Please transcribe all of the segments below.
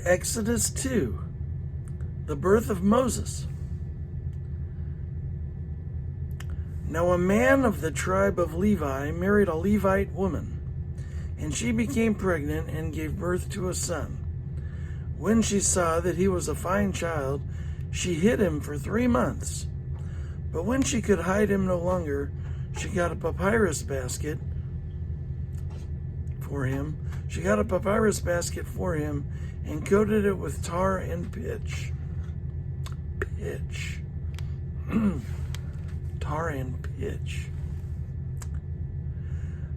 Exodus 2, the birth of Moses. Now a man of the tribe of Levi married a Levite woman, and she became pregnant and gave birth to a son. When she saw that he was a fine child, she hid him for 3 months. But when she could hide him no longer, she got a papyrus basket for him. And coated it with tar and pitch. Tar and pitch.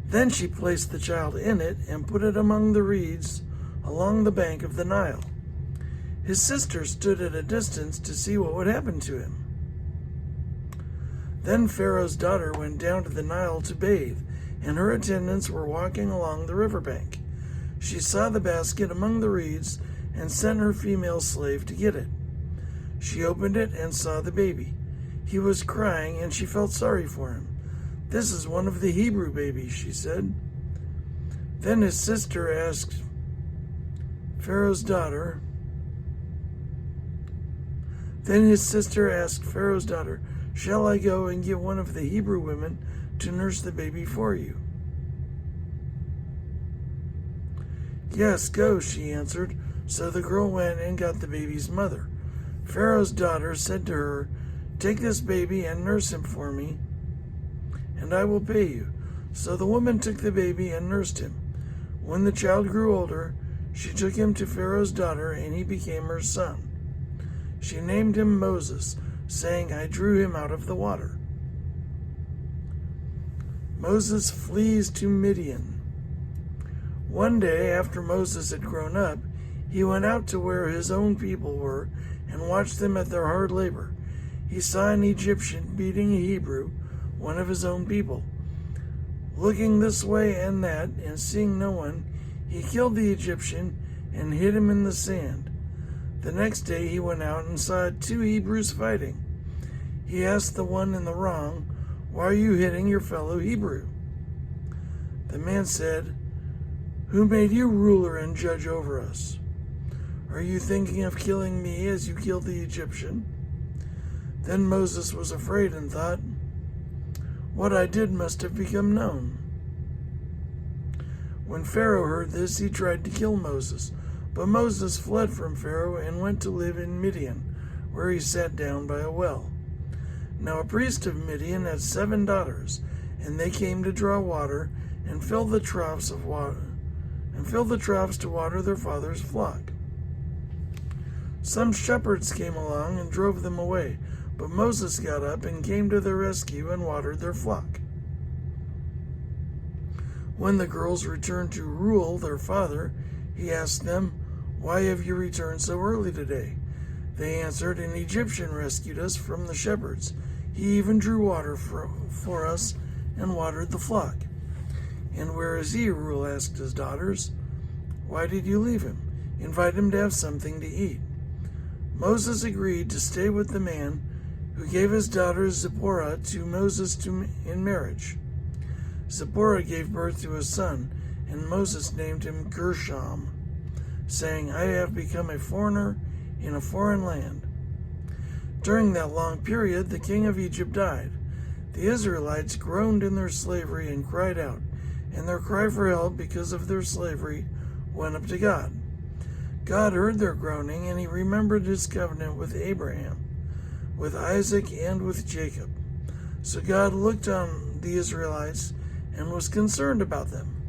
Then she placed the child in it and put it among the reeds along the bank of the Nile. His sister stood at a distance to see what would happen to him. Then Pharaoh's daughter went down to the Nile to bathe, and her attendants were walking along the riverbank. She saw the basket among the reeds and sent her female slave to get it. She opened it and saw the baby. He was crying, and she felt sorry for him. "This is one of the Hebrew babies," she said. Then his sister asked Pharaoh's daughter, "Shall I go and get one of the Hebrew women to nurse the baby for you?" "Yes, go," she answered. So the girl went and got the baby's mother. Pharaoh's daughter said to her, "Take this baby and nurse him for me, and I will pay you." So the woman took the baby and nursed him. When the child grew older, she took him to Pharaoh's daughter, and he became her son. She named him Moses, saying, "I drew him out of the water." Moses flees to Midian. One day, after Moses had grown up, he went out to where his own people were and watched them at their hard labor. He saw an Egyptian beating a Hebrew, one of his own people. Looking this way and that, and seeing no one, he killed the Egyptian and hid him in the sand. The next day he went out and saw 2 Hebrews fighting. He asked the one in the wrong, "Why are you hitting your fellow Hebrew?" The man said, "Who made you ruler and judge over us? Are you thinking of killing me as you killed the Egyptian?" Then Moses was afraid and thought, "What I did must have become known." When Pharaoh heard this, he tried to kill Moses. But Moses fled from Pharaoh and went to live in Midian, where he sat down by a well. Now a priest of Midian had 7 daughters, and they came to draw water and fill the troughs to water their father's flock. Some shepherds came along and drove them away, but Moses got up and came to their rescue and watered their flock. When the girls returned to Reuel, their father, he asked them, "Why have you returned so early today?" They answered, "An Egyptian rescued us from the shepherds. He even drew water for us and watered the flock." "And where is he?" Reuel asked his daughters. "Why did you leave him? Invite him to have something to eat." Moses agreed to stay with the man who gave his daughter Zipporah to Moses in marriage. Zipporah gave birth to a son, and Moses named him Gershom, saying, "I have become a foreigner in a foreign land." During that long period, the king of Egypt died. The Israelites groaned in their slavery and cried out, and their cry for help because of their slavery went up to God. God heard their groaning, and he remembered his covenant with Abraham, with Isaac, and with Jacob. So God looked on the Israelites and was concerned about them.